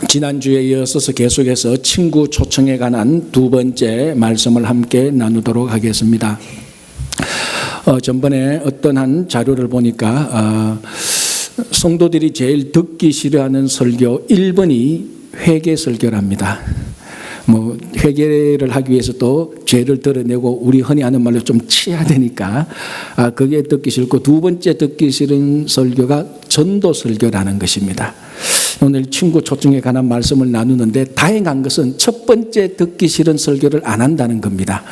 지난주에 이어서 계속해서 친구 초청에 관한 두 번째 말씀을 함께 나누도록 하겠습니다. 전번에 어떤 한 자료를 보니까 성도들이 제일 듣기 싫어하는 설교 1번이 회개 설교랍니다. 회개를 하기 위해서 또 죄를 드러내고 우리 흔히 하는 말로 좀 치야 되니까 그게 듣기 싫고, 두 번째 듣기 싫은 설교가 전도 설교라는 것입니다. 오늘 친구 초청에 관한 말씀을 나누는데 다행한 것은 첫 번째 듣기 싫은 설교를 안 한다는 겁니다.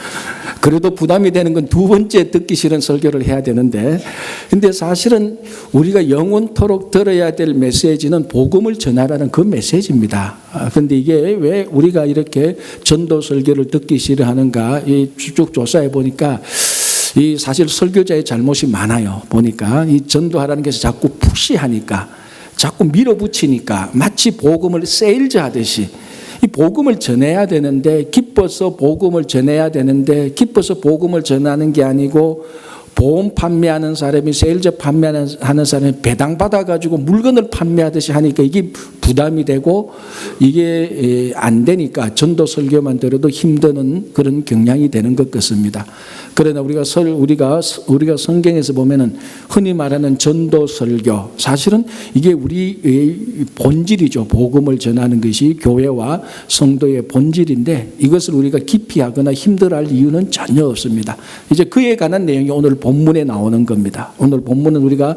그래도 부담이 되는 건 두 번째 듣기 싫은 설교를 해야 되는데, 근데 사실은 우리가 영원토록 들어야 될 메시지는 복음을 전하라는 그 메시지입니다. 그런데 이게 왜 우리가 이렇게 전도 설교를 듣기 싫어하는가, 쭉 조사해 보니까 이 사실 설교자의 잘못이 많아요. 보니까 이 전도하라는 것을 자꾸 푸시하니까, 자꾸 밀어붙이니까 마치 복음을 세일즈 하듯이 이 복음을 전해야 되는데, 기뻐서 복음을 전해야 되는데 기뻐서 복음을 전하는 게 아니고, 보험 판매하는 사람이 세일즈 판매하는 사람이 배당 받아가지고 물건을 판매하듯이 하니까 이게 부담이 되고 이게 안 되니까 전도 설교만 들어도 힘드는 그런 경향이 되는 것 같습니다. 그러나 우리가 성경에서 보면은 흔히 말하는 전도 설교, 사실은 이게 우리의 본질이죠. 복음을 전하는 것이 교회와 성도의 본질인데, 이것을 우리가 기피하거나 힘들어할 이유는 전혀 없습니다. 이제 그에 관한 내용이 오늘 본문에 나오는 겁니다. 오늘 본문은 우리가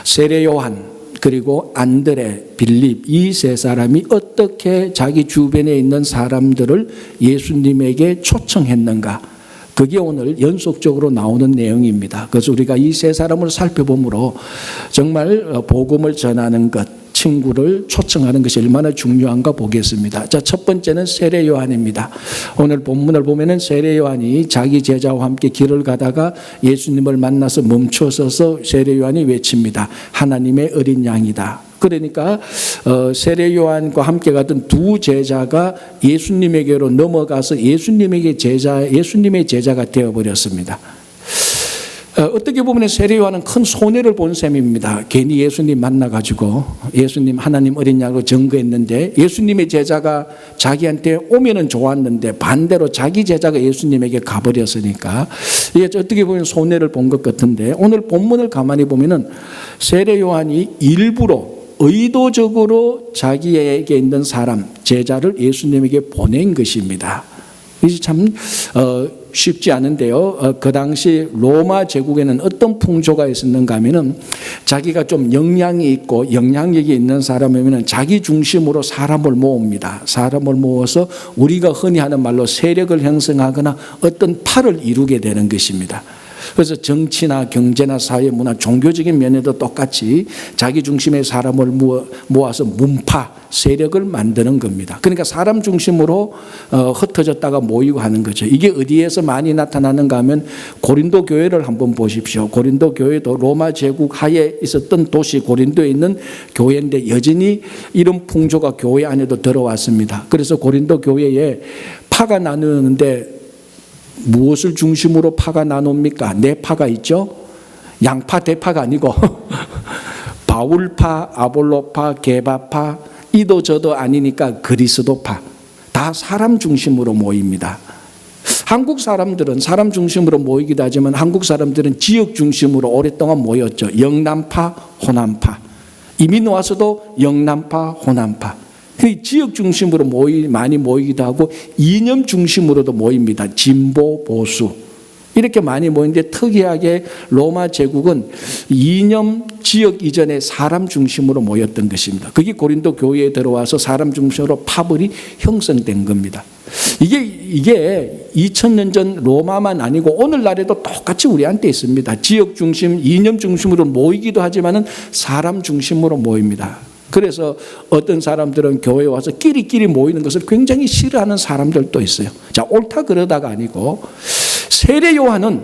세례 요한, 그리고 안드레, 빌립, 이 세 사람이 어떻게 자기 주변에 있는 사람들을 예수님에게 초청했는가, 그게 오늘 연속적으로 나오는 내용입니다. 그래서 우리가 이 세 사람을 살펴보므로 정말 복음을 전하는 것, 친구를 초청하는 것이 얼마나 중요한가 보겠습니다. 자, 첫 번째는 세례 요한입니다. 오늘 본문을 보면은 세례 요한이 자기 제자와 함께 길을 가다가 예수님을 만나서 멈춰서서 세례 요한이 외칩니다. 하나님의 어린 양이다. 그러니까 세례 요한과 함께 가던 두 제자가 예수님에게로 넘어가서 예수님의 제자가 되어버렸습니다. 어떻게 보면 세례 요한은 큰 손해를 본 셈입니다. 괜히 예수님 만나가지고 예수님 하나님 어린 양으로 증거했는데, 예수님의 제자가 자기한테 오면은 좋았는데 반대로 자기 제자가 예수님에게 가버렸으니까 이게 어떻게 보면 손해를 본 것 같은데, 오늘 본문을 가만히 보면은 세례 요한이 일부러 의도적으로 자기에게 있는 사람, 제자를 예수님에게 보낸 것입니다. 이게 참 쉽지 않은데요. 그 당시 로마 제국에는 어떤 풍조가 있었는가 하면은, 자기가 좀 영향이 있고 영향력이 있는 사람이면은 자기 중심으로 사람을 모읍니다. 사람을 모아서 우리가 흔히 하는 말로 세력을 형성하거나 어떤 파를 이루게 되는 것입니다. 그래서 정치나 경제나 사회, 문화, 종교적인 면에도 똑같이 자기 중심의 사람을 모아서 문파, 세력을 만드는 겁니다. 그러니까 사람 중심으로 흩어졌다가 모이고 하는 거죠. 이게 어디에서 많이 나타나는가 하면 고린도 교회를 한번 보십시오. 고린도 교회도 로마 제국 하에 있었던 도시 고린도에 있는 교회인데 여전히 이런 풍조가 교회 안에도 들어왔습니다. 그래서 고린도 교회에 파가 나누는데 무엇을 중심으로 파가 나눕니까? 네 파가 있죠. 양파, 대파가 아니고 바울파, 아볼로파, 게바파, 이도 저도 아니니까 그리스도파. 다 사람 중심으로 모입니다. 한국 사람들은 사람 중심으로 모이기도 하지만 한국 사람들은 지역 중심으로 오랫동안 모였죠. 영남파, 호남파. 이민 와서도 영남파, 호남파. 그 지역 중심으로 많이 모이기도 하고 이념 중심으로도 모입니다. 진보, 보수. 이렇게 많이 모이는데, 특이하게 로마 제국은 이념, 지역 이전에 사람 중심으로 모였던 것입니다. 그게 고린도 교회에 들어와서 사람 중심으로 파벌이 형성된 겁니다. 이게 2000년 전 로마만 아니고 오늘날에도 똑같이 우리한테 있습니다. 지역 중심, 이념 중심으로 모이기도 하지만은 사람 중심으로 모입니다. 그래서 어떤 사람들은 교회에 와서 끼리끼리 모이는 것을 굉장히 싫어하는 사람들도 있어요. 자, 옳다 그러다가 아니고, 세례 요한은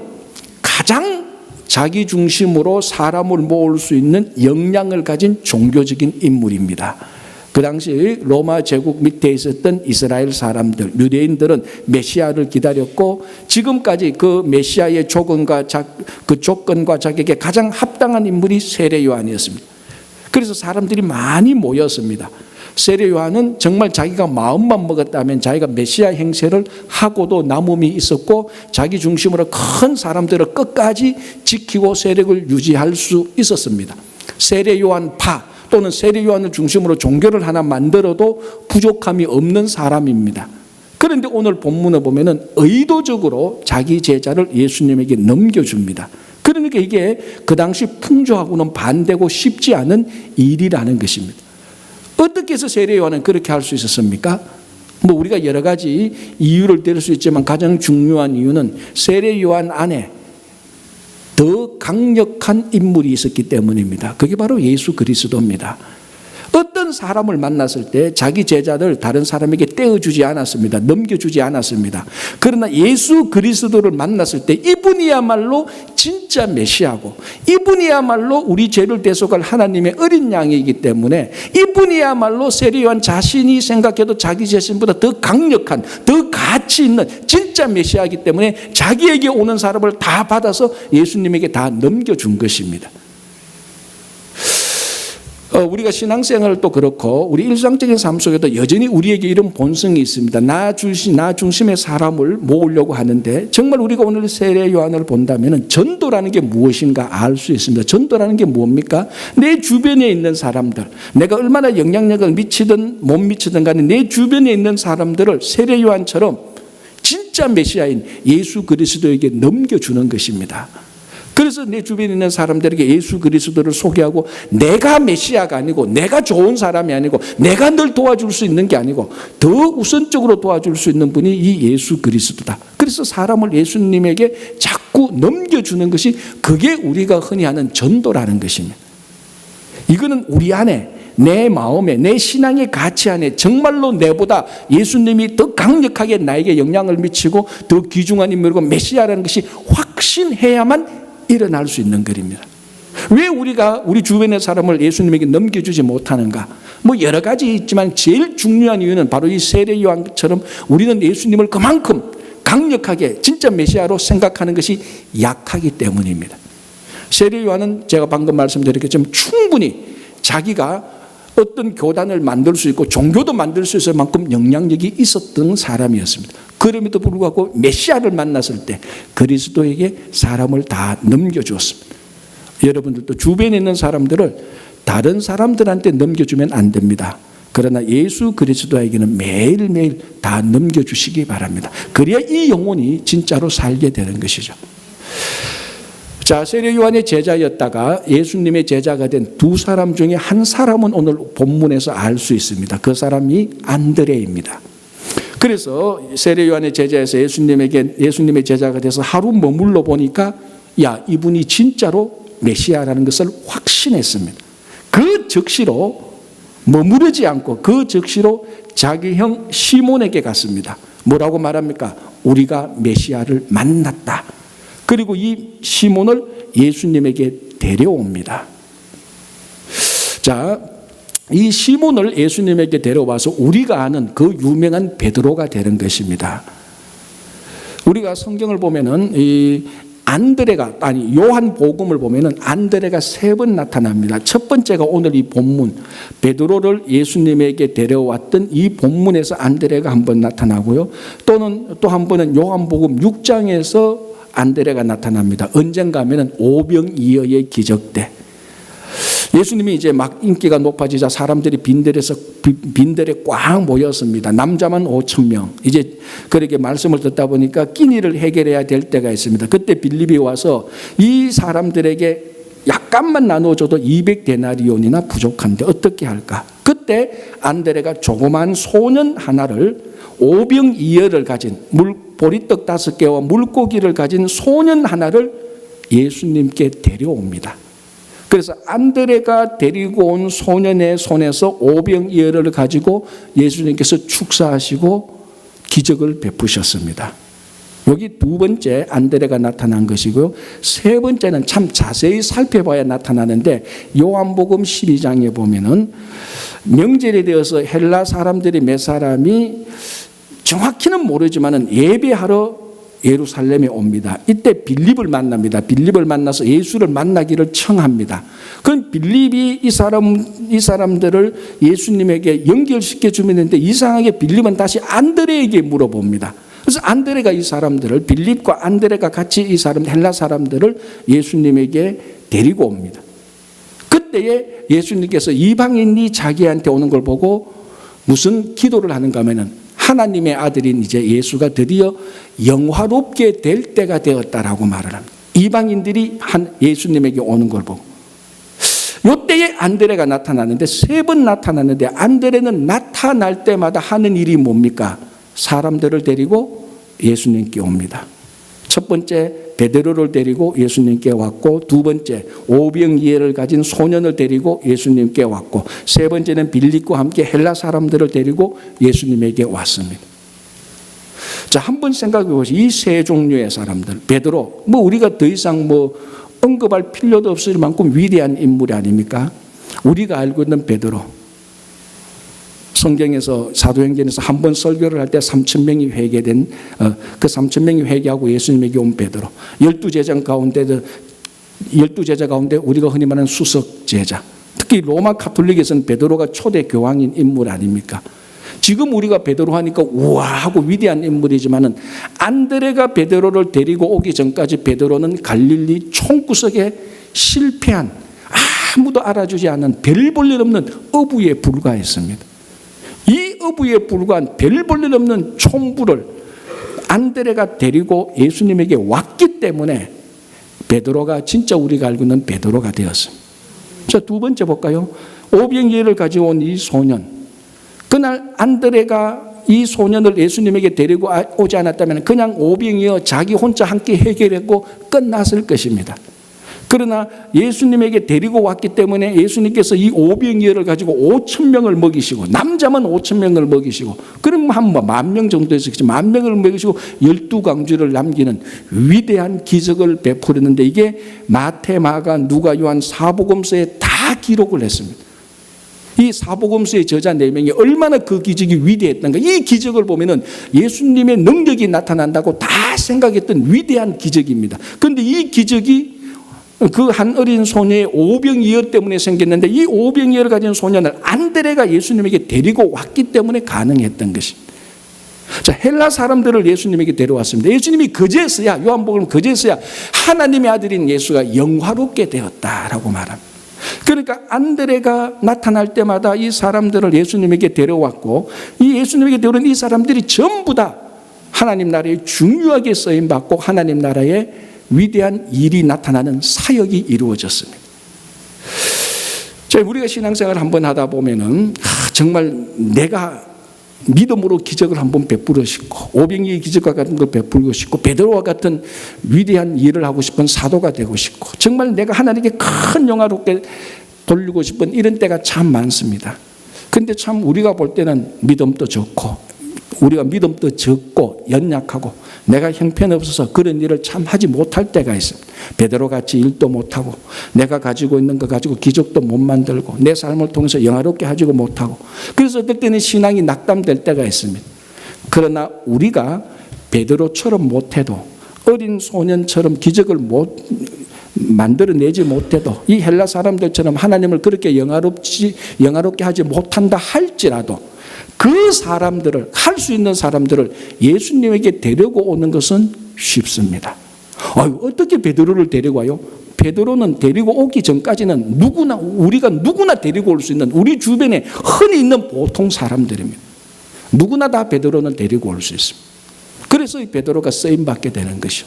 가장 자기 중심으로 사람을 모을 수 있는 역량을 가진 종교적인 인물입니다. 그 당시 로마 제국 밑에 있었던 이스라엘 사람들, 유대인들은 메시아를 기다렸고, 지금까지 그 메시아의 조건과 자격에 가장 합당한 인물이 세례 요한이었습니다. 그래서 사람들이 많이 모였습니다. 세례 요한은 정말 자기가 마음만 먹었다면 자기가 메시아 행세를 하고도 남음이 있었고 자기 중심으로 큰 사람들을 끝까지 지키고 세력을 유지할 수 있었습니다. 세례 요한파 또는 세례 요한을 중심으로 종교를 하나 만들어도 부족함이 없는 사람입니다. 그런데 오늘 본문을 보면은 의도적으로 자기 제자를 예수님에게 넘겨줍니다. 그러니까 이게 그 당시 풍조하고는 반대고 쉽지 않은 일이라는 것입니다. 어떻게 해서 세례 요한은 그렇게 할 수 있었습니까? 뭐 우리가 여러 가지 이유를 댈 수 있지만 가장 중요한 이유는 세례 요한 안에 더 강력한 인물이 있었기 때문입니다. 그게 바로 예수 그리스도입니다. 어떤 사람을 만났을 때 자기 제자를 다른 사람에게 떼어주지 않았습니다. 넘겨주지 않았습니다. 그러나 예수 그리스도를 만났을 때 이분이야말로 진짜 메시아고 이분이야말로 우리 죄를 대속할 하나님의 어린 양이기 때문에 이분이야말로 세례 요한 자신이 생각해도 자기 자신보다 더 강력한 더 가치 있는 진짜 메시아이기 때문에 자기에게 오는 사람을 다 받아서 예수님에게 다 넘겨준 것입니다. 우리가 신앙생활도 그렇고 우리 일상적인 삶 속에도 여전히 우리에게 이런 본성이 있습니다. 나 중심의 사람을 모으려고 하는데 정말 우리가 오늘 세례 요한을 본다면 전도라는 게 무엇인가 알 수 있습니다. 전도라는 게 뭡니까? 내 주변에 있는 사람들, 내가 얼마나 영향력을 미치든 못 미치든 간에 내 주변에 있는 사람들을 세례 요한처럼 진짜 메시아인 예수 그리스도에게 넘겨주는 것입니다. 그래서 내 주변에 있는 사람들에게 예수 그리스도를 소개하고 내가 메시아가 아니고 내가 좋은 사람이 아니고 내가 널 도와줄 수 있는 게 아니고 더 우선적으로 도와줄 수 있는 분이 이 예수 그리스도다. 그래서 사람을 예수님에게 자꾸 넘겨주는 것이 그게 우리가 흔히 하는 전도라는 것입니다. 이거는 우리 안에 내 마음에 내 신앙의 가치 안에 정말로 내보다 예수님이 더 강력하게 나에게 영향을 미치고 더 귀중한 인물이고 메시아라는 것이 확신해야만 일어날 수 있는 글입니다. 왜 우리가 우리 주변의 사람을 예수님에게 넘겨주지 못하는가? 뭐 여러 가지 있지만 제일 중요한 이유는 바로 이 세례 요한처럼 우리는 예수님을 그만큼 강력하게 진짜 메시아로 생각하는 것이 약하기 때문입니다. 세례 요한은 제가 방금 말씀드렸겠지만 충분히 자기가 어떤 교단을 만들 수 있고 종교도 만들 수 있을 만큼 영향력이 있었던 사람이었습니다. 그럼에도 불구하고 메시아를 만났을 때 그리스도에게 사람을 다 넘겨주었습니다. 여러분들도 주변에 있는 사람들을 다른 사람들한테 넘겨주면 안 됩니다. 그러나 예수 그리스도에게는 매일매일 다 넘겨주시기 바랍니다. 그래야 이 영혼이 진짜로 살게 되는 것이죠. 자, 세례 요한의 제자였다가 예수님의 제자가 된 두 사람 중에 한 사람은 오늘 본문에서 알 수 있습니다. 그 사람이 안드레입니다. 그래서 세례 요한의 제자에서 예수님의 제자가 돼서 하루 머물러 보니까 야, 이분이 진짜로 메시아라는 것을 확신했습니다. 그 즉시로 머무르지 않고 그 즉시로 자기 형 시몬에게 갔습니다. 뭐라고 말합니까? 우리가 메시아를 만났다. 그리고 이 시몬을 예수님에게 데려옵니다. 자, 이 시몬을 예수님에게 데려와서 우리가 아는 그 유명한 베드로가 되는 것입니다. 우리가 성경을 보면은 이 요한복음을 보면은 안드레가 3번 나타납니다. 첫 번째가 오늘 이 본문 베드로를 예수님에게 데려왔던 이 본문에서 안드레가 한 번 나타나고요. 또는 또 한 번은 요한복음 6장에서 안드레가 나타납니다. 언젠가 하면은 오병이어의 기적 때 예수님이 이제 막 인기가 높아지자 사람들이 빈들에 꽉 모였습니다. 남자만 5,000명. 이제 그렇게 말씀을 듣다 보니까 끼니를 해결해야 될 때가 있습니다. 그때 빌립이 와서 이 사람들에게 약간만 나눠줘도 200데나리온이나 부족한데 어떻게 할까? 그때 안드레가 조그만 소년 하나를 오병이어를 가진 보리떡 5개와 물고기를 가진 소년 하나를 예수님께 데려옵니다. 그래서 안드레가 데리고 온 소년의 손에서 오병이어를 가지고 예수님께서 축사하시고 기적을 베푸셨습니다. 여기 두 번째 안드레가 나타난 것이고요. 세 번째는 참 자세히 살펴봐야 나타나는데 요한복음 12장에 보면은 명절에 되어서 헬라 사람들이 몇 사람이 정확히는 모르지만은 예배하러 예루살렘에 옵니다. 이때 빌립을 만납니다. 빌립을 만나서 예수를 만나기를 청합니다. 그럼 빌립이 이 사람들을 예수님에게 연결시켜 주면 되는데 이상하게 빌립은 다시 안드레에게 물어봅니다. 그래서 안드레가 이 사람들을, 빌립과 안드레가 같이 이 헬라 사람들을 예수님에게 데리고 옵니다. 그때에 예수님께서 이방인이 자기한테 오는 걸 보고 무슨 기도를 하는가 하면은 하나님의 아들인 이제 예수가 드디어 영화롭게 될 때가 되었다라고 말을 합니다. 이방인들이 예수님에게 오는 걸 보고. 이때에 안드레가 나타나는데 3번 나타났는데 안드레는 나타날 때마다 하는 일이 뭡니까? 사람들을 데리고 예수님께 옵니다. 첫 번째 베드로를 데리고 예수님께 왔고, 두 번째 오병이어를 가진 소년을 데리고 예수님께 왔고, 세 번째는 빌립과 함께 헬라 사람들을 데리고 예수님에게 왔습니다. 자, 한번 생각해 보시죠. 이 세 종류의 사람들, 베드로, 우리가 더 이상 언급할 필요도 없을 만큼 위대한 인물 아닙니까? 우리가 알고 있는 베드로, 성경에서 사도행전에서 한 번 설교를 할 때 3,000명이 회개된 그 3,000명이 회개하고 예수님에게 온 베드로, 12제자 가운데 우리가 흔히 말하는 수석 제자, 특히 로마 가톨릭에서는 베드로가 초대 교황인 인물 아닙니까? 지금 우리가 베드로 하니까 우아하고 위대한 인물이지만은 안드레가 베드로를 데리고 오기 전까지 베드로는 갈릴리 총구석에 실패한, 아무도 알아주지 않는 별 볼 일 없는 어부에 불과했습니다. 이 어부에 불과한 별 볼 일 없는 총부를 안드레가 데리고 예수님에게 왔기 때문에 베드로가 진짜 우리가 알고 있는 베드로가 되었습니다. 자, 두 번째 볼까요? 오병이어를 가지고 온 이 소년. 그날 안드레가 이 소년을 예수님에게 데리고 오지 않았다면 그냥 오병이어 자기 혼자 함께 해결했고 끝났을 것입니다. 그러나 예수님에게 데리고 왔기 때문에 예수님께서 이 오병이어를 가지고 5,000명을 먹이시고, 남자만 5,000명을 먹이시고, 그럼 한 10,000명 정도 했었겠지, 10,000명을 먹이시고 12강주를 남기는 위대한 기적을 베풀었는데, 이게 마태, 마가, 누가, 요한 사복음서에 다 기록을 했습니다. 이 사복음서의 저자 4명이 얼마나 그 기적이 위대했던가. 이 기적을 보면은 예수님의 능력이 나타난다고 다 생각했던 위대한 기적입니다. 그런데 이 기적이 그 한 어린 소녀의 오병이어 때문에 생겼는데, 이 오병이어를 가진 소년을 안드레가 예수님에게 데리고 왔기 때문에 가능했던 것입니다. 자, 헬라 사람들을 예수님에게 데려왔습니다. 예수님이 그제서야, 요한복음 그제서야 하나님의 아들인 예수가 영화롭게 되었다라고 말합니다. 그러니까 안드레가 나타날 때마다 이 사람들을 예수님에게 데려왔고, 이 예수님에게 데려온 이 사람들이 전부 다 하나님 나라에 중요하게 쓰임받고 하나님 나라에 위대한 일이 나타나는 사역이 이루어졌습니다. 자, 우리가 신앙생활을 한번 하다 보면은 정말 내가 믿음으로 기적을 한번 베풀고 싶고, 오병이의 기적과 같은 걸 베풀고 싶고, 베드로와 같은 위대한 일을 하고 싶은 사도가 되고 싶고, 정말 내가 하나님께 큰 영화롭게 돌리고 싶은 이런 때가 참 많습니다. 그런데 참 우리가 볼 때는 믿음도 적고, 우리가 믿음도 적고 연약하고, 내가 형편없어서 그런 일을 참 하지 못할 때가 있습니다. 베드로같이 일도 못하고, 내가 가지고 있는 거 가지고 기적도 못 만들고, 내 삶을 통해서 영화롭게 하지도 못하고, 그래서 어떨 때는 신앙이 낙담될 때가 있습니다. 그러나 우리가 베드로처럼 못해도, 어린 소년처럼 기적을 만들어내지 못해도, 이 헬라 사람들처럼 하나님을 그렇게 영화롭게 하지 못한다 할지라도, 그 사람들을, 할 수 있는 사람들을 예수님에게 데리고 오는 것은 쉽습니다. 어떻게 베드로를 데리고 와요? 베드로는 데리고 오기 전까지는 우리가 누구나 데리고 올 수 있는, 우리 주변에 흔히 있는 보통 사람들입니다. 누구나 다 베드로는 데리고 올 수 있습니다. 그래서 이 베드로가 쓰임받게 되는 것이죠.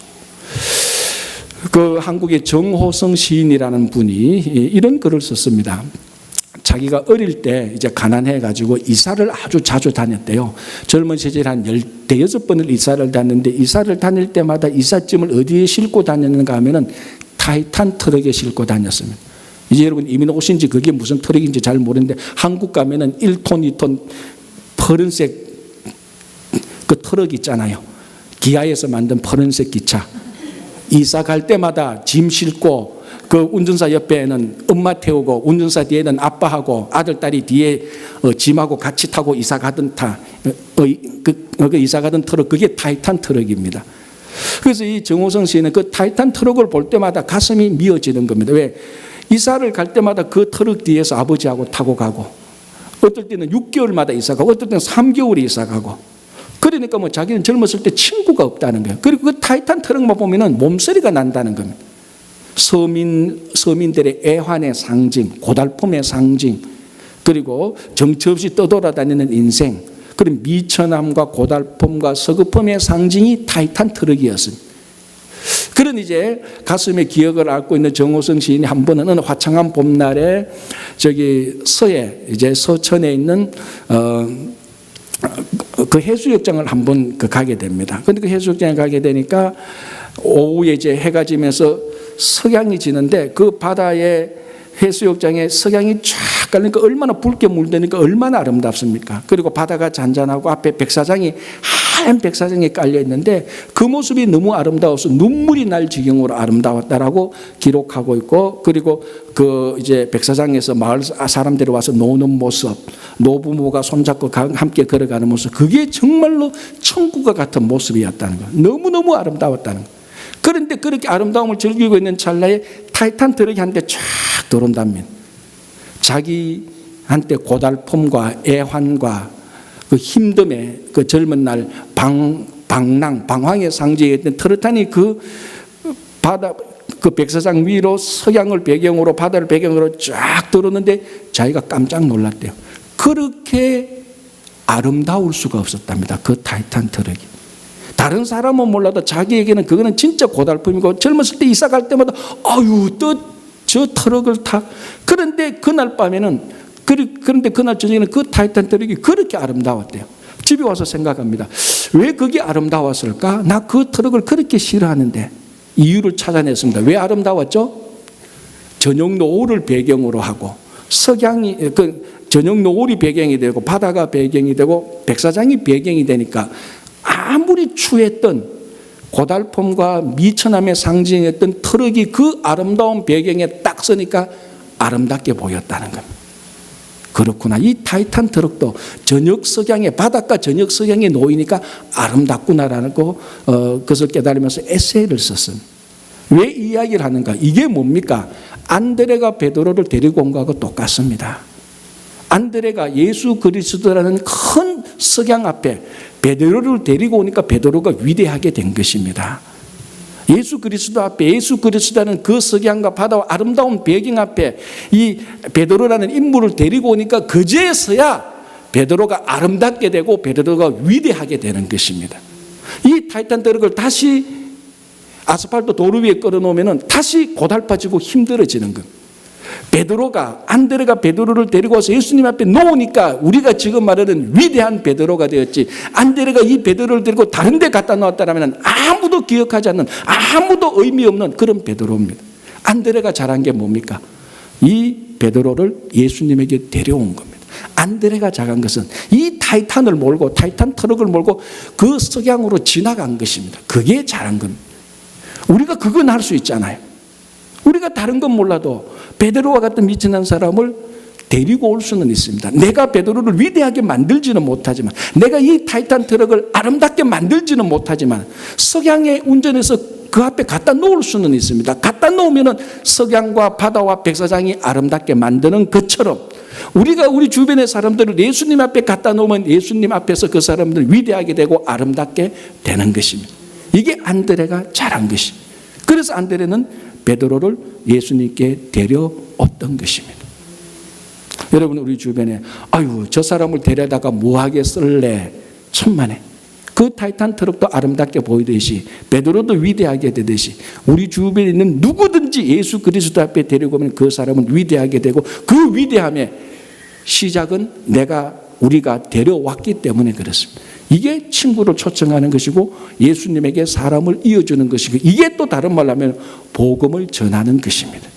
그 한국의 정호성 시인이라는 분이 이런 글을 썼습니다. 자기가 어릴 때 이제 가난해가지고 이사를 아주 자주 다녔대요. 젊은 시절에 한 16번을 이사를 다녔는데, 이사를 다닐 때마다 이삿짐을 어디에 싣고 다녔는가 하면은 타이탄 트럭에 싣고 다녔습니다. 이제 여러분 이민 오신 지 그게 무슨 트럭인지 잘 모르는데, 한국 가면은 1톤, 2톤 푸른색 그 트럭 있잖아요. 기아에서 만든 푸른색 기차. 이사 갈 때마다 짐 싣고, 그 운전사 옆에는 엄마 태우고, 운전사 뒤에는 아빠하고 아들, 딸이 뒤에 짐하고 같이 타고 이사 가던 이사 가던 트럭, 그게 타이탄 트럭입니다. 그래서 이 정호성 시인은 그 타이탄 트럭을 볼 때마다 가슴이 미어지는 겁니다. 왜? 이사를 갈 때마다 그 트럭 뒤에서 아버지하고 타고 가고, 어떨 때는 6개월마다 이사 가고, 어떨 때는 3개월이 이사 가고. 그러니까 뭐 자기는 젊었을 때 친구가 없다는 거예요. 그리고 그 타이탄 트럭만 보면은 몸서리가 난다는 겁니다. 서민들의 애환의 상징, 고달픔의 상징, 그리고 정처 없이 떠돌아다니는 인생, 그런 미천함과 고달픔과 서글픔의 상징이 타이탄 트럭이었습니다. 그런 이제 가슴에 기억을 안고 있는 정호성 시인이 한 번은 어느 화창한 봄날에 저기 서해, 이제 서천에 있는 그 해수욕장을 한번 가게 됩니다. 그런데 그 해수욕장에 가게 되니까 오후에 이제 해가 지면서 석양이 지는데, 그 바다에 해수욕장에 석양이 쫙 가니까 얼마나 붉게 물드니까 얼마나 아름답습니까? 그리고 바다가 잔잔하고 앞에 백사장이, 하얀 백사장이 깔려 있는데 그 모습이 너무 아름다워서 눈물이 날 지경으로 아름다웠다라고 기록하고 있고, 그리고 그 이제 백사장에서 마을 사람들이 와서 노는 모습, 노부모가 손잡고 함께 걸어가는 모습, 그게 정말로 천국과 같은 모습이었다는 거예요. 너무너무 아름다웠다는 거예요. 그런데 그렇게 아름다움을 즐기고 있는 찰나에 타이탄 트럭이 한대 쫙 들어온답니다. 자기한테 고달픔과 애환과 그 힘듦에 그 젊은 날 방황의 상징이었던 트럭탄이 그 바다, 그 백사장 위로 석양을 배경으로, 바다를 배경으로 쫙 들었는데 자기가 깜짝 놀랐대요. 그렇게 아름다울 수가 없었답니다. 그 타이탄 트럭이. 다른 사람은 몰라도 자기에게는 그거는 진짜 고달픔이고, 젊었을 때 이사 갈 때마다 아유 또 저 트럭을 타. 그런데 그날 밤에는, 그런데 그날 저녁에는 그 타이탄 트럭이 그렇게 아름다웠대요. 집에 와서 생각합니다. 왜 그게 아름다웠을까? 나 그 트럭을 그렇게 싫어하는데. 이유를 찾아냈습니다. 왜 아름다웠죠? 저녁 노을을 배경으로 하고, 석양이, 그 저녁 노을이 배경이 되고, 바다가 배경이 되고, 백사장이 배경이 되니까 아무리 추했던 고달픔과 미천함의 상징이었던 트럭이 그 아름다운 배경에 딱 서니까 아름답게 보였다는 겁니다. 그렇구나. 이 타이탄 트럭도 저녁 석양에, 바닷가 저녁 석양에 놓이니까 아름답구나라는 것을 깨달으면서 에세이를 썼습니다. 왜 이 이야기를 하는가? 이게 뭡니까? 안드레가 베드로를 데리고 온 거하고 똑같습니다. 안드레가 예수 그리스도라는 큰 석양 앞에 베드로를 데리고 오니까 베드로가 위대하게 된 것입니다. 예수 그리스도 앞에, 예수 그리스도라는 그 석양과 바다와 아름다운 배경 앞에 이 베드로라는 인물을 데리고 오니까 그제서야 베드로가 아름답게 되고 베드로가 위대하게 되는 것입니다. 이 타이탄 트럭을 다시 아스팔트 도로 위에 끌어놓으면 다시 고달파지고 힘들어지는 겁니다. 안드레가 베드로를 데리고 와서 예수님 앞에 놓으니까 우리가 지금 말하는 위대한 베드로가 되었지, 안드레가 이 베드로를 데리고 다른 데 갖다 놓았다면 아무도 기억하지 않는, 아무도 의미 없는 그런 베드로입니다. 안드레가 잘한 게 뭡니까? 이 베드로를 예수님에게 데려온 겁니다. 안드레가 잘한 것은 이 타이탄을 몰고, 타이탄 트럭을 몰고 그 석양으로 지나간 것입니다. 그게 잘한 겁니다. 우리가 그건 할 수 있잖아요. 우리가 다른 건 몰라도 베드로와 같은 미천한 사람을 데리고 올 수는 있습니다. 내가 베드로를 위대하게 만들지는 못하지만, 내가 이 타이탄 트럭을 아름답게 만들지는 못하지만 석양에 운전해서 그 앞에 갖다 놓을 수는 있습니다. 갖다 놓으면 석양과 바다와 백사장이 아름답게 만드는 것처럼 우리가 우리 주변의 사람들을 예수님 앞에 갖다 놓으면 예수님 앞에서 그 사람들 위대하게 되고 아름답게 되는 것입니다. 이게 안드레가 잘한 것입니다. 그래서 안드레는 베드로를 예수님께 데려왔던 것입니다. 여러분, 우리 주변에 아유 저 사람을 데려다가 뭐하게 쓸래, 천만에. 그 타이탄 트럭도 아름답게 보이듯이 베드로도 위대하게 되듯이 우리 주변에 있는 누구든지 예수 그리스도 앞에 데리고 오면 그 사람은 위대하게 되고, 그 위대함의 시작은 우리가 데려왔기 때문에 그렇습니다. 이게 친구를 초청하는 것이고 예수님에게 사람을 이어주는 것이고, 이게 또 다른 말로 하면 복음을 전하는 것입니다.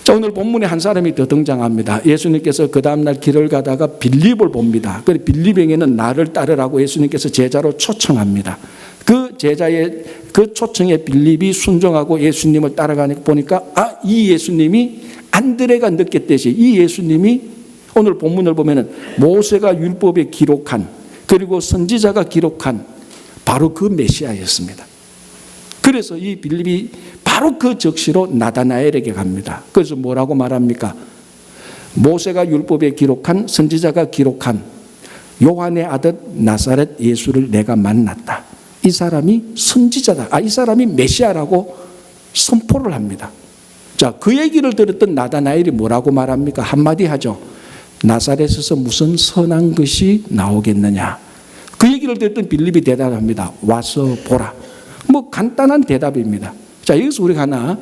자, 오늘 본문에 한 사람이 더 등장합니다. 예수님께서 그 다음날 길을 가다가 빌립을 봅니다. 그래서 빌립에게는 나를 따르라고 예수님께서 제자로 초청합니다. 그 제자의 그 초청에 빌립이 순종하고 예수님을 따라가니까 보니까 이 예수님이 안드레가 느꼈듯이 이 예수님이 오늘 본문을 보면은 모세가 율법에 기록한, 그리고 선지자가 기록한 바로 그 메시아였습니다. 그래서 이 빌립이 바로 그 적시로 나다나엘에게 갑니다. 그래서 뭐라고 말합니까? 모세가 율법에 기록한, 선지자가 기록한 요한의 아들 나사렛 예수를 내가 만났다. 이 사람이 선지자다. 이 사람이 메시아라고 선포를 합니다. 자, 그 얘기를 들었던 나다나엘이 뭐라고 말합니까? 한마디 하죠. 나사렛에서 무슨 선한 것이 나오겠느냐. 그 얘기를 듣던 빌립이 대답합니다. 와서 보라. 뭐 간단한 대답입니다. 자, 여기서 우리가 하나,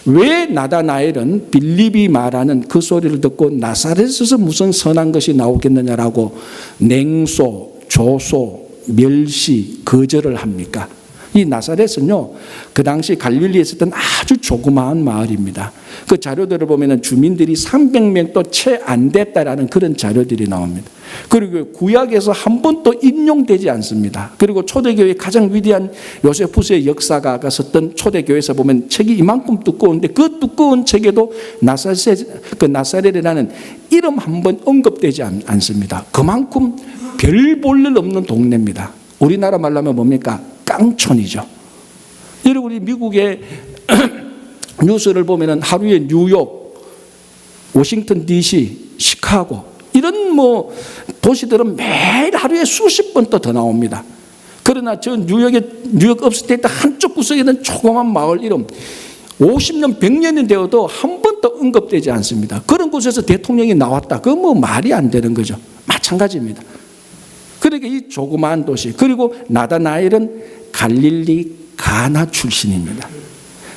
왜 나다나엘은 빌립이 말하는 그 소리를 듣고 나사렛에서 무슨 선한 것이 나오겠느냐라고 냉소, 조소, 멸시, 거절을 합니까? 이 나사렛은요, 그 당시 갈릴리에 있었던 아주 조그마한 마을입니다. 그 자료들을 보면 주민들이 300명도 채 안 됐다라는 그런 자료들이 나옵니다. 그리고 구약에서 한 번도 인용되지 않습니다. 그리고 초대교회의 가장 위대한 요세푸스의 역사가가 썼던 초대교회에서 보면 책이 이만큼 두꺼운데 그 두꺼운 책에도 나사렛이라는 이름 한 번 언급되지 않습니다. 그만큼 별 볼 일 없는 동네입니다. 우리나라 말로 하면 뭡니까? 깡촌이죠. 여러분, 우리 미국의 뉴스를 보면 하루에 뉴욕, 워싱턴 DC, 시카고 이런 뭐 도시들은 매일 하루에 수십 번 더 나옵니다. 그러나 저 뉴욕 업스테이트 한쪽 구석에 있는 조그만 마을 이름 50년, 100년이 되어도 한 번도 언급되지 않습니다. 그런 곳에서 대통령이 나왔다. 그건 뭐 말이 안 되는 거죠. 마찬가지입니다. 그러니까 이 조그마한 도시, 그리고 나다나엘은 갈릴리 가나 출신입니다.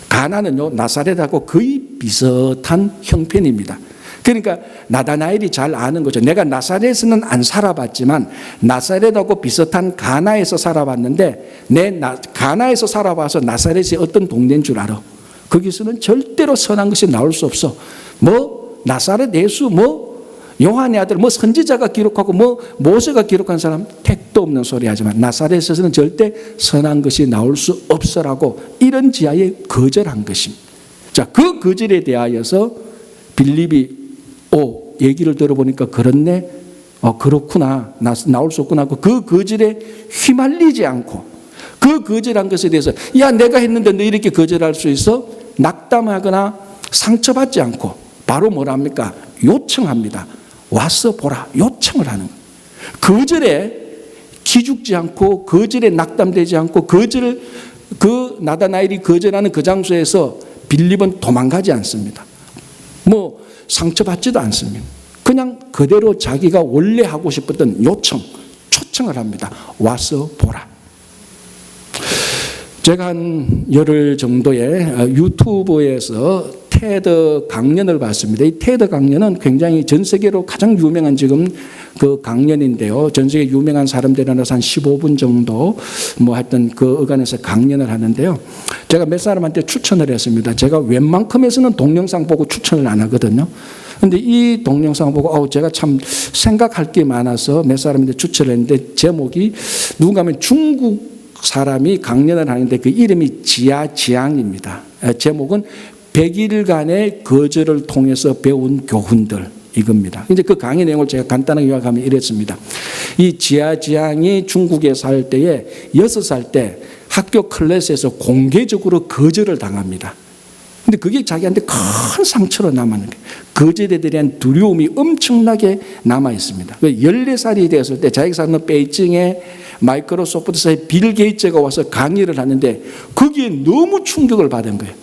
가나는요, 나사렛하고 거의 비슷한 형편입니다. 그러니까 나다나엘이 잘 아는 거죠. 내가 나사렛에는 안 살아봤지만 나사렛하고 비슷한 가나에서 살아봤는데 가나에서 살아봐서 나사렛이 어떤 동네인 줄 알아. 거기서는 절대로 선한 것이 나올 수 없어. 뭐 나사렛 예수, 뭐 요한의 아들, 뭐 선지자가 기록하고 뭐 모세가 기록한 사람 택도 없는 소리 하지만 나사렛에서는 절대 선한 것이 나올 수 없어라고 이런 지하에 거절한 것입니다. 자, 그 거절에 대하여서 빌립이 얘기를 들어보니까 그렇네, 그렇구나, 나올 수 없구나 하고 그 거절에 휘말리지 않고 그 거절한 것에 대해서 야, 내가 했는데 너 이렇게 거절할 수 있어? 낙담하거나 상처받지 않고 바로 뭐랍니까? 요청합니다. 와서 보라. 요청을 하는 거예요. 거절에 기죽지 않고 거절에 낙담되지 않고 그 나다나엘이 거절하는 그 장소에서 빌립은 도망가지 않습니다. 뭐 상처받지도 않습니다. 그냥 그대로 자기가 원래 하고 싶었던 초청을 합니다. 와서 보라. 제가 한 열흘 정도의 유튜브에서 테드 강연을 봤습니다. 이 테드 강연은 굉장히 전 세계로 가장 유명한 지금 그 강연인데요. 전 세계 유명한 사람들이 나와서 한 15분 정도 뭐 하여튼 그 어간에서 강연을 하는데요. 제가 몇 사람한테 추천을 했습니다. 제가 웬만큼에서는 동영상 보고 추천을 안 하거든요. 근데 이 동영상 보고 제가 참 생각할 게 많아서 몇 사람한테 추천을 했는데 제목이 누군가 하면 중국 사람이 강연을 하는데 그 이름이 지아지앙입니다. 제목은 100일간의 거절을 통해서 배운 교훈들, 이겁니다. 이제 그 강의 내용을 제가 간단하게 요약하면 이랬습니다. 이 지아지앙이 중국에 살 때에 6살 때 학교 클래스에서 공개적으로 거절을 당합니다. 근데 그게 자기한테 큰 상처로 남아있는 거예요. 거절에 대한 두려움이 엄청나게 남아 있습니다. 14살이 되었을 때 자기가 사는 베이징에 마이크로소프트사의 빌 게이츠가 와서 강의를 하는데 거기에 너무 충격을 받은 거예요.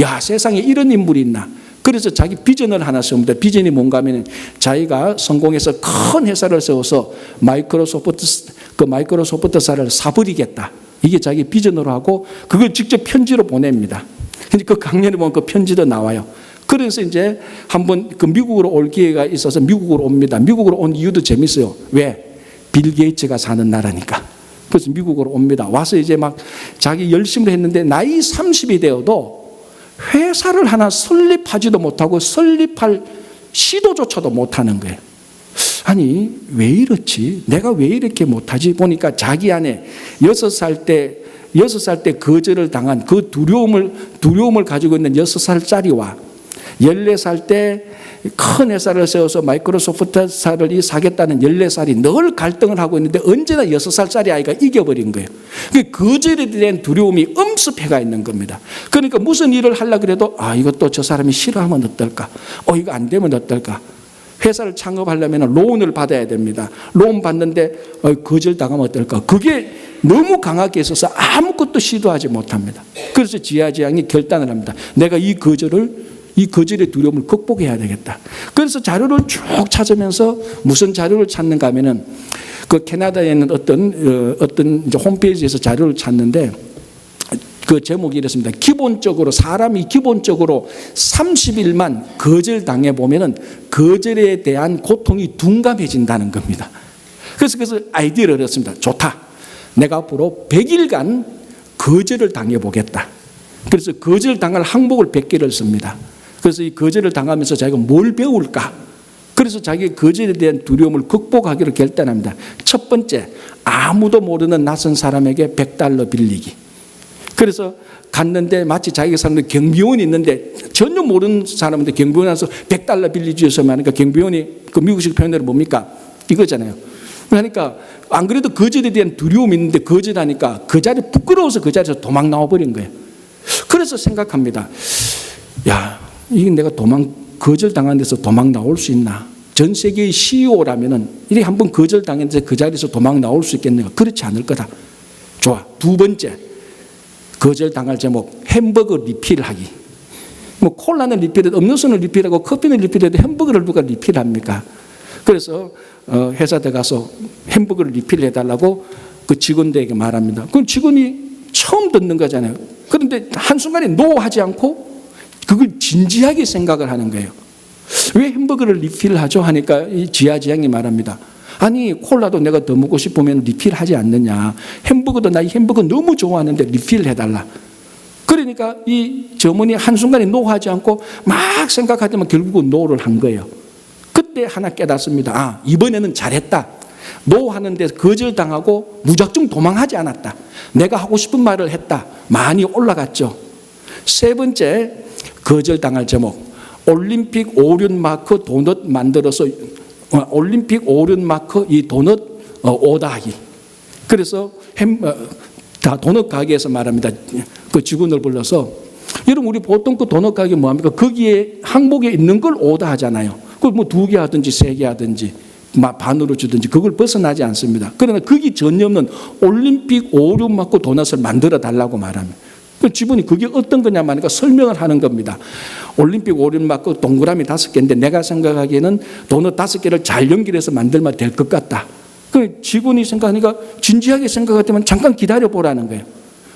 야, 세상에 이런 인물이 있나. 그래서 자기 비전을 하나 세웁니다. 비전이 뭔가 하면 자기가 성공해서 큰 회사를 세워서 마이크로소프트사를 사버리겠다. 이게 자기 비전으로 하고 그걸 직접 편지로 보냅니다. 근데 그 강연에 보면 그 편지도 나와요. 그래서 이제 한번 그 미국으로 올 기회가 있어서 미국으로 옵니다. 미국으로 온 이유도 재밌어요. 왜? 빌 게이츠가 사는 나라니까. 그래서 미국으로 옵니다. 와서 이제 막 자기 열심히 했는데 나이 30이 되어도 회사를 하나 설립하지도 못하고 설립할 시도조차도 못하는 거예요. 아니, 왜 이렇지? 내가 왜 이렇게 못하지? 보니까 자기 안에 6살 때 거절을 당한 그 두려움을 가지고 있는 6살짜리와 14살 때 큰 회사를 세워서 마이크로소프트사를 사겠다는 14살이 늘 갈등을 하고 있는데 언제나 6살짜리 아이가 이겨버린 거예요. 거절에 대한 두려움이 엄습해가 있는 겁니다. 그러니까 무슨 일을 하려고 해도 이것도 저 사람이 싫어하면 어떨까? 이거 안 되면 어떨까? 회사를 창업하려면 론을 받아야 됩니다. 론 받는데 거절당하면 어떨까? 그게 너무 강하게 있어서 아무것도 시도하지 못합니다. 그래서 지하지향이 결단을 합니다. 내가 이 거절의 두려움을 극복해야 되겠다. 그래서 자료를 쭉 찾으면서 무슨 자료를 찾는가 하면은 그 캐나다에 있는 어떤 이제 홈페이지에서 자료를 찾는데 그 제목이 이렇습니다. 사람이 기본적으로 30일만 거절당해 보면은 거절에 대한 고통이 둔감해진다는 겁니다. 그래서 아이디어를 얻었습니다. 좋다. 내가 앞으로 100일간 거절을 당해 보겠다. 그래서 거절 당할 항목을 100개를 씁니다. 그래서 이 거절을 당하면서 자기가 뭘 배울까? 그래서 자기의 거절에 대한 두려움을 극복하기로 결단합니다. 첫 번째, 아무도 모르는 낯선 사람에게 $100 빌리기. 그래서 갔는데 마치 자기가 사는데 경비원이 있는데 전혀 모르는 사람인데 경비원이 와서 $100 빌려주셔서 하니까 경비원이 그 미국식 표현으로 뭡니까? 이거잖아요. 그러니까 안 그래도 거절에 대한 두려움이 있는데 거절하니까 그 자리 부끄러워서 그 자리에서 도망 나와버린 거예요. 그래서 생각합니다. 이게 내가 거절당한 데서 도망 나올 수 있나? 전 세계의 CEO라면은 이렇게 한번 거절당했는데 그 자리에서 도망 나올 수 있겠는가? 그렇지 않을 거다. 좋아. 두 번째, 거절당할 제목, 햄버거 리필하기. 콜라는 리필해도 음료수는 리필하고 커피는 리필해도 햄버거를 누가 리필합니까? 그래서 회사에 가서 햄버거를 리필해달라고 그 직원들에게 말합니다. 그럼 직원이 처음 듣는 거잖아요. 그런데 한순간에 노하지 않고 그걸 진지하게 생각을 하는 거예요. 왜 햄버거를 리필하죠? 하니까 이 지하지향이 말합니다. 아니 콜라도 내가 더 먹고 싶으면 리필하지 않느냐. 햄버거도 나 이 햄버거 너무 좋아하는데 리필해달라. 그러니까 이 점원이 한순간에 노하지 않고 막 생각하지만 결국은 노를 한 거예요. 그때 하나 깨닫습니다. 이번에는 잘했다. 노하는데 거절당하고 무작정 도망하지 않았다. 내가 하고 싶은 말을 했다. 많이 올라갔죠. 세 번째, 거절당할 제목, 올림픽 오륜 마크 도넛 만들어서 올림픽 오륜 마크 이 도넛 오다하기. 그래서 다 도넛 가게에서 말합니다. 그 직원을 불러서 여러분 우리 보통 그 도넛 가게 뭐합니까? 거기에 항목에 있는 걸 오다하잖아요. 그걸 뭐 2개 하든지 3개 하든지 반으로 주든지 그걸 벗어나지 않습니다. 그러나 거기 전혀 없는 올림픽 오륜 마크 도넛을 만들어 달라고 말합니다. 그 직원이 그게 어떤 거냐 하니까 설명을 하는 겁니다. 올림픽 오륜 마크 동그라미 5개인데 내가 생각하기에는 도넛 5개를 잘 연결해서 만들면 될 것 같다. 그 직원이 생각하니까 진지하게 생각하지만 잠깐 기다려보라는 거예요.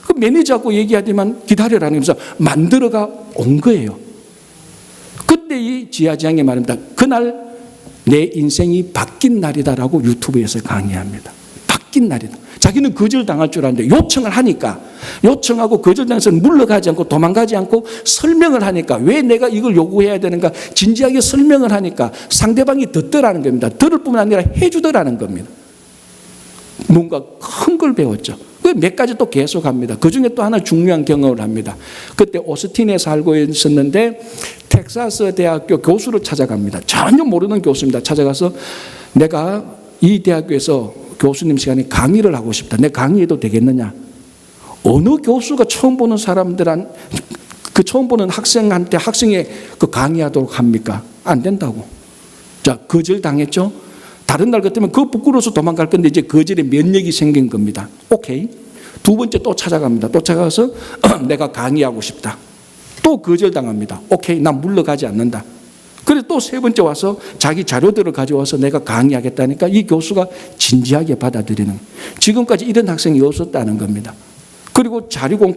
그 매니저하고 얘기하지만 기다려라는 거면서 만들어가 온 거예요. 그때 이 지하지향이 말합니다. 그날 내 인생이 바뀐 날이다라고 유튜브에서 강의합니다. 바뀐 날이다. 자기는 거절당할 줄 알았는데 요청을 하니까 요청하고 거절당해서 물러가지 않고 도망가지 않고 설명을 하니까 왜 내가 이걸 요구해야 되는가 진지하게 설명을 하니까 상대방이 듣더라는 겁니다. 들을 뿐만 아니라 해주더라는 겁니다. 뭔가 큰 걸 배웠죠. 몇 가지 또 계속합니다. 그중에 또 하나 중요한 경험을 합니다. 그때 오스틴에 살고 있었는데 텍사스 대학교 교수를 찾아갑니다. 전혀 모르는 교수입니다. 찾아가서 내가 이 대학교에서 교수님 시간에 강의를 하고 싶다. 내가 강의해도 되겠느냐? 어느 교수가 처음 보는 사람들한 그 처음 보는 학생한테 학생의 그 강의하도록 합니까? 안 된다고. 자, 거절당했죠? 다른 날 같으면 그 부끄러워서 도망갈 건데 이제 거절의 면역이 생긴 겁니다. 오케이. 두 번째 또 찾아갑니다. 또 찾아가서 내가 강의하고 싶다. 또 거절당합니다. 오케이. 난 물러가지 않는다. 그래서 또 세 번째 와서 자기 자료들을 가져와서 내가 강의하겠다니까 이 교수가 진지하게 받아들이는 거예요. 지금까지 이런 학생이 없었다는 겁니다. 그리고 자료공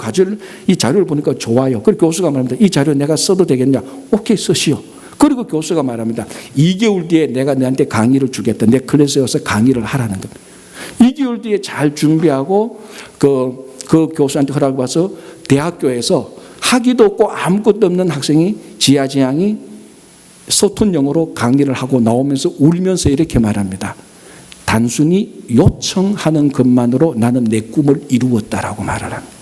이 자료를 보니까 좋아요. 그리고 교수가 말합니다. 이 자료 내가 써도 되겠냐? 오케이, 쓰시오. 그리고 교수가 말합니다. 2개월 뒤에 내가 너한테 강의를 주겠다. 내 클래스에 와서 강의를 하라는 겁니다. 2개월 뒤에 잘 준비하고 그 교수한테 허락을 받아서 대학교에서 학위도 없고 아무것도 없는 학생이 지하지향이 서툰 영어로 강의를 하고 나오면서 울면서 이렇게 말합니다. 단순히 요청하는 것만으로 나는 내 꿈을 이루었다라고 말을 합니다.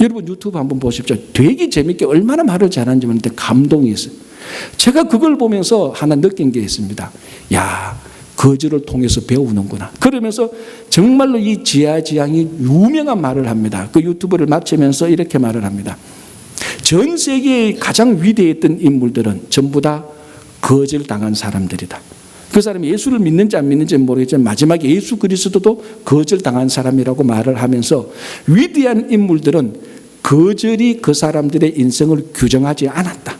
여러분 유튜브 한번 보십시오. 되게 재밌게 얼마나 말을 잘하는지 모르는데 감동이 있어요. 제가 그걸 보면서 하나 느낀 게 있습니다. 야, 거절을 통해서 배우는구나. 그러면서 정말로 이 지하지향이 유명한 말을 합니다. 그 유튜브를 마치면서 이렇게 말을 합니다. 전 세계의 가장 위대했던 인물들은 전부 다 거절당한 사람들이다. 그 사람이 예수를 믿는지 안 믿는지는 모르겠지만 마지막에 예수 그리스도도 거절당한 사람이라고 말을 하면서 위대한 인물들은 거절이 그 사람들의 인생을 규정하지 않았다.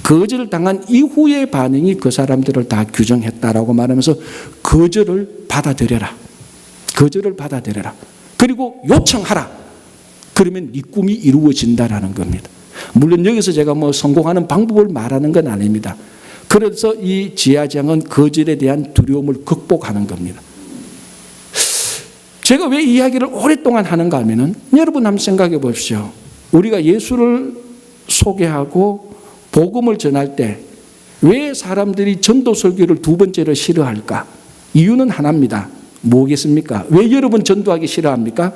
거절당한 이후의 반응이 그 사람들을 다 규정했다라고 말하면서 거절을 받아들여라. 거절을 받아들여라. 그리고 요청하라. 그러면 네 꿈이 이루어진다라는 겁니다. 물론 여기서 제가 뭐 성공하는 방법을 말하는 건 아닙니다. 그래서 이 지하장은 거절에 대한 두려움을 극복하는 겁니다. 제가 왜 이 이야기를 오랫동안 하는가 하면은 여러분 한번 생각해 보십시오. 우리가 예수를 소개하고 복음을 전할 때 왜 사람들이 전도 설교를 두 번째로 싫어할까? 이유는 하나입니다. 뭐겠습니까? 왜 여러분 전도하기 싫어합니까?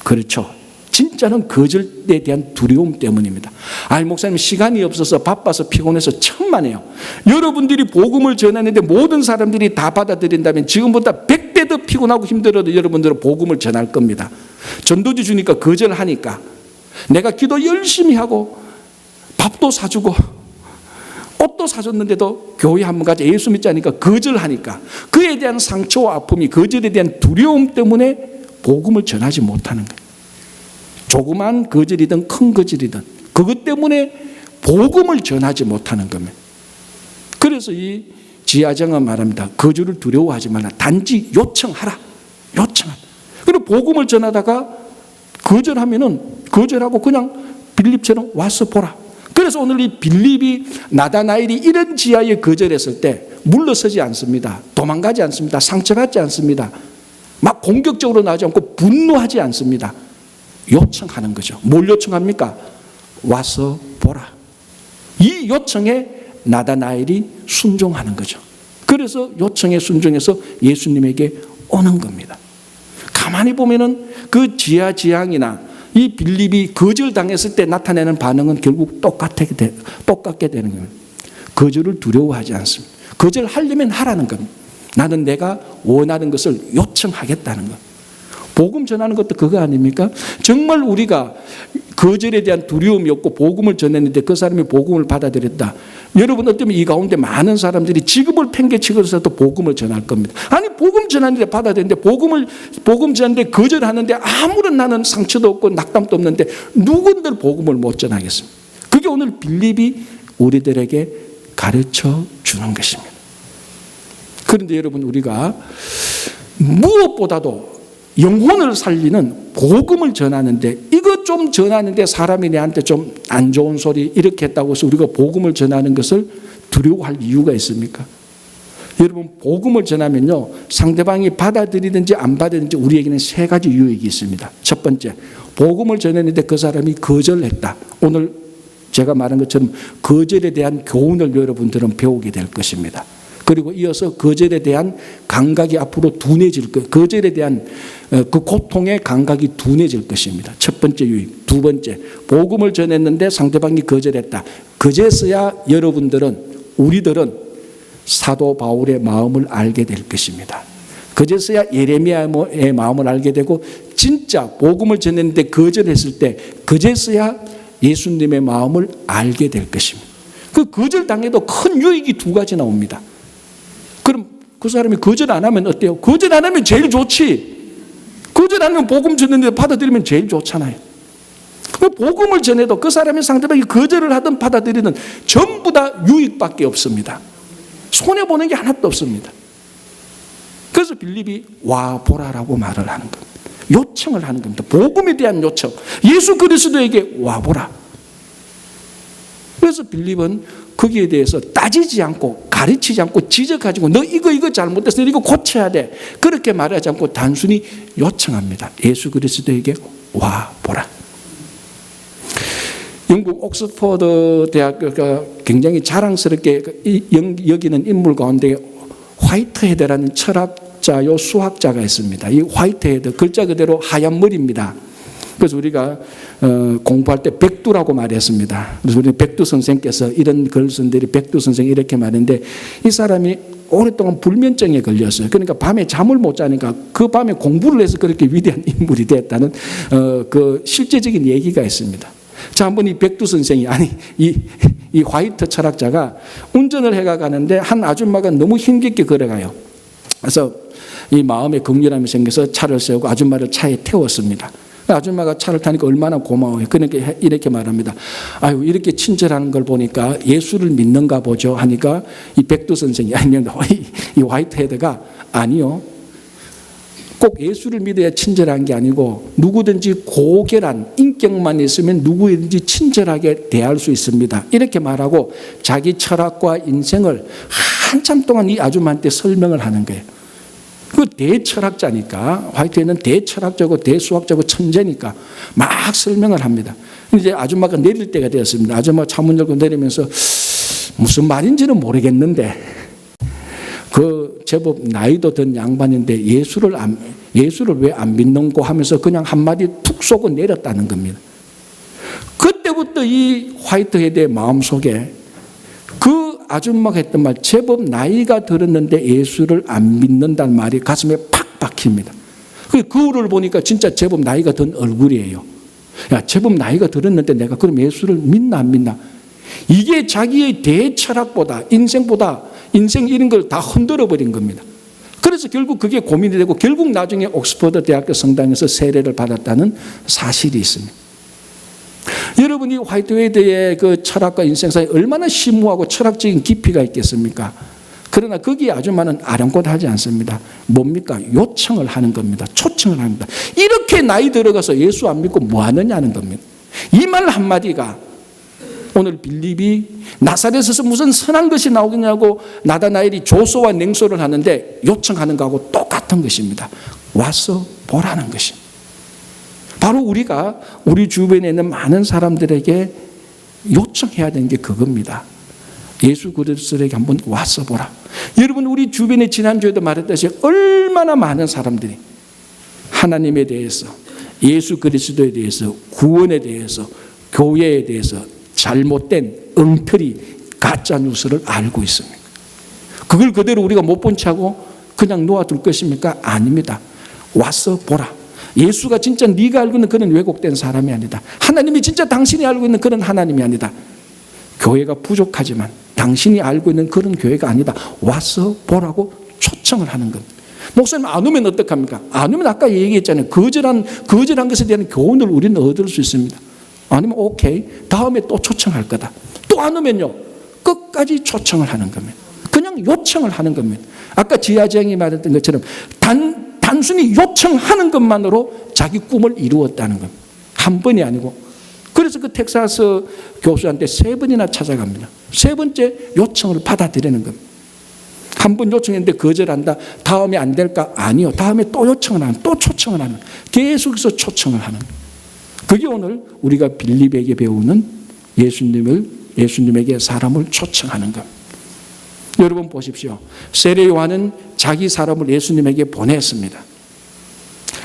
그렇죠. 진짜는 거절에 대한 두려움 때문입니다. 아니 목사님 시간이 없어서 바빠서 피곤해서 천만에요. 여러분들이 복음을 전하는데 모든 사람들이 다 받아들인다면 지금보다 100배 더 피곤하고 힘들어도 여러분들은 복음을 전할 겁니다. 전도지 주니까 거절하니까. 내가 기도 열심히 하고 밥도 사주고 옷도 사줬는데도 교회 한번 가자 예수 믿자니까 거절하니까 그에 대한 상처와 아픔이 거절에 대한 두려움 때문에 복음을 전하지 못하는 거예요. 조그만 거절이든 큰 거절이든 그것 때문에 복음을 전하지 못하는 겁니다. 그래서 이 지하장은 말합니다. 거절을 두려워하지 말라. 단지 요청하라. 요청하라. 그리고 복음을 전하다가 거절하면은 거절하고 그냥 빌립처럼 와서 보라. 그래서 오늘 이 빌립이 나다나엘이 이런 지하에 거절했을 때 물러서지 않습니다. 도망가지 않습니다. 상처받지 않습니다. 막 공격적으로 나오지 않고 분노하지 않습니다. 요청하는 거죠. 뭘 요청합니까? 와서 보라. 이 요청에 나다나엘이 순종하는 거죠. 그래서 요청에 순종해서 예수님에게 오는 겁니다. 가만히 보면은 그 지하지향이나 이 빌립이 거절당했을 때 나타내는 반응은 결국 똑같게 되는 겁니다. 거절을 두려워하지 않습니다. 거절하려면 하라는 겁니다. 나는 내가 원하는 것을 요청하겠다는 것. 복음 전하는 것도 그거 아닙니까? 정말 우리가 거절에 대한 두려움이 없고 복음을 전했는데 그 사람이 복음을 받아들였다. 여러분 어쩌면 이 가운데 많은 사람들이 직업을 팽개치고서도 복음을 전할 겁니다. 아니 복음 전하는데 받아들였는데 복음 전하는데 거절하는데 아무런 나는 상처도 없고 낙담도 없는데 누군들 복음을 못 전하겠습니까? 그게 오늘 빌립이 우리들에게 가르쳐 주는 것입니다. 그런데 여러분 우리가 무엇보다도 영혼을 살리는 복음을 전하는데 이거 좀 전하는데 사람이 내한테 좀 안 좋은 소리 이렇게 했다고 해서 우리가 복음을 전하는 것을 두려워할 이유가 있습니까? 여러분 복음을 전하면요 상대방이 받아들이든지 안 받아들이든지 우리에게는 세 가지 유익이 있습니다. 첫 번째, 복음을 전했는데 그 사람이 거절했다. 오늘 제가 말한 것처럼 거절에 대한 교훈을 여러분들은 배우게 될 것입니다. 그리고 이어서 거절에 대한 감각이 앞으로 둔해질 것, 거절에 대한 그 고통의 감각이 둔해질 것입니다. 첫 번째 유익. 두 번째, 복음을 전했는데 상대방이 거절했다. 그제서야 여러분들은, 우리들은 사도 바울의 마음을 알게 될 것입니다. 그제서야 예레미야의 마음을 알게 되고 진짜 복음을 전했는데 거절했을 때 그제서야 예수님의 마음을 알게 될 것입니다. 그 거절당해도 큰 유익이 두 가지 나옵니다. 그럼 그 사람이 거절 안 하면 어때요? 거절 안 하면 제일 좋지. 거절 안 하면 복음 전했는데 받아들이면 제일 좋잖아요. 복음을 전해도 그 사람의 상대방이 거절을 하든 받아들이든 전부 다 유익밖에 없습니다. 손해보는 게 하나도 없습니다. 그래서 빌립이 와 보라라고 말을 하는 겁니다. 요청을 하는 겁니다. 복음에 대한 요청. 예수 그리스도에게 와 보라. 그래서 빌립은 거기에 대해서 따지지 않고 가르치지 않고 지적하지 않고 너 이거 잘못됐어 이거 고쳐야 돼 그렇게 말하지 않고 단순히 요청합니다. 예수 그리스도에게 와 보라. 영국 옥스퍼드 대학교가 굉장히 자랑스럽게 여기는 인물 가운데 화이트헤드라는 철학자요 수학자가 있습니다. 이 화이트헤드 글자 그대로 하얀 머리입니다. 그래서 우리가 공부할 때 백두라고 말했습니다. 그래서 우리 백두 선생께서 이런 글 쓴 데를 백두 선생이 이렇게 말했는데, 이 사람이 오랫동안 불면증에 걸렸어요. 그러니까 밤에 잠을 못 자니까 그 밤에 공부를 해서 그렇게 위대한 인물이 됐다는 그 실제적인 얘기가 있습니다. 자, 한번 이 백두 선생이, 아니 이 화이트 철학자가 운전을 해가 가는데 한 아줌마가 너무 힘겹게 걸어가요. 그래서 이 마음에 긍휼함이 생겨서 차를 세우고 아줌마를 차에 태웠습니다. 아줌마가 차를 타니까 얼마나 고마워요. 그러니까 이렇게 말합니다. 아유, 이렇게 친절한 걸 보니까 예수를 믿는가 보죠 하니까 이 백두 선생이, 아니면 이 화이트헤드가, 아니요, 꼭 예수를 믿어야 친절한 게 아니고 누구든지 고결한 인격만 있으면 누구든지 친절하게 대할 수 있습니다. 이렇게 말하고 자기 철학과 인생을 한참 동안 이 아줌마한테 설명을 하는 거예요. 그 대철학자니까, 화이트는 대철학자고 대수학자고 천재니까 막 설명을 합니다. 이제 아줌마가 내릴 때가 되었습니다. 아줌마가 차문 열고 내리면서 무슨 말인지는 모르겠는데, 그 제법 나이도 든 양반인데 예수를 왜 안 믿는고 하면서 그냥 한마디 툭 쏘고 내렸다는 겁니다. 그때부터 이 화이트헤드의 마음속에 그 아줌마가 했던 말, 제법 나이가 들었는데 예수를 안 믿는다는 말이 가슴에 팍 박힙니다. 그 후를 보니까 진짜 제법 나이가 든 얼굴이에요. 야, 제법 나이가 들었는데 내가 그럼 예수를 믿나 안 믿나? 이게 자기의 대철학보다, 인생 이런 걸 다 흔들어 버린 겁니다. 그래서 결국 그게 고민이 되고 결국 나중에 옥스퍼드 대학교 성당에서 세례를 받았다는 사실이 있습니다. 여러분이 화이트헤드의 그 철학과 인생사에 얼마나 심오하고 철학적인 깊이가 있겠습니까? 그러나 거기에 아줌마는 아랑곳하지 않습니다. 뭡니까? 요청을 하는 겁니다. 초청을 합니다. 이렇게 나이 들어가서 예수 안 믿고 뭐 하느냐는 겁니다. 이 말 한마디가 오늘 빌립이 나사렛에서 무슨 선한 것이 나오겠냐고 나다나엘이 조소와 냉소를 하는데 요청하는 거하고 똑같은 것입니다. 와서 보라는 것입니다. 바로 우리가 우리 주변에 있는 많은 사람들에게 요청해야 되는 게 그겁니다. 예수 그리스도에게 한번 와서 보라. 여러분, 우리 주변에 지난주에도 말했듯이 얼마나 많은 사람들이 하나님에 대해서, 예수 그리스도에 대해서, 구원에 대해서, 교회에 대해서 잘못된 엉터리 가짜 뉴스를 알고 있습니다. 그걸 그대로 우리가 못 본 채하고 그냥 놓아둘 것입니까? 아닙니다. 와서 보라. 예수가 진짜 네가 알고 있는 그런 왜곡된 사람이 아니다. 하나님이 진짜 당신이 알고 있는 그런 하나님이 아니다. 교회가 부족하지만 당신이 알고 있는 그런 교회가 아니다. 와서 보라고 초청을 하는 겁니다. 목사님 안 오면 어떡합니까? 안 오면 아까 얘기했잖아요. 거절한 것에 대한 교훈을 우리는 얻을 수 있습니다. 아니면 오케이, 다음에 또 초청할 거다. 또 안 오면요, 끝까지 초청을 하는 겁니다. 그냥 요청을 하는 겁니다. 아까 지하정이 말했던 것처럼 단순히 요청하는 것만으로 자기 꿈을 이루었다는 겁니다. 한 번이 아니고. 그래서 그 텍사스 교수한테 3번이나 찾아갑니다. 3번째 요청을 받아들이는 겁니다. 한 번 요청했는데 거절한다. 다음에 안 될까? 아니요. 다음에 또 요청을 하는, 또 초청을 하는, 계속해서 초청을 하는. 그게 오늘 우리가 빌립에게 배우는 예수님에게 사람을 초청하는 것. 여러분 보십시오. 세례 요한은 자기 사람을 예수님에게 보냈습니다.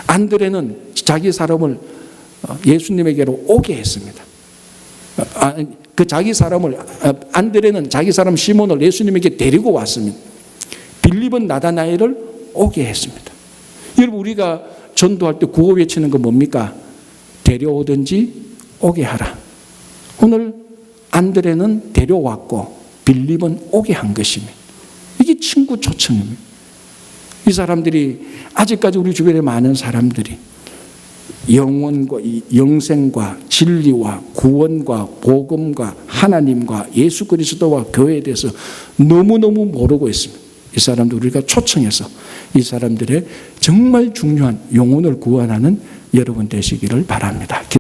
안드레는 자기 사람을 예수님에게로 오게 했습니다. 안드레는 자기 사람 시몬을 예수님에게 데리고 왔습니다. 빌립은 나다나엘을 오게 했습니다. 여러분, 우리가 전도할 때 구호 외치는 건 뭡니까? 데려오든지 오게 하라. 오늘 안드레는 데려왔고 빌립은 오게 한 것입니다. 이게 친구 초청입니다. 이 사람들이, 아직까지 우리 주변에 많은 사람들이 영원과 영생과 진리와 구원과 복음과 하나님과 예수 그리스도와 교회에 대해서 너무너무 모르고 있습니다. 이 사람들 우리가 초청해서 이 사람들의 정말 중요한 영혼을 구원하는 여러분 되시기를 바랍니다.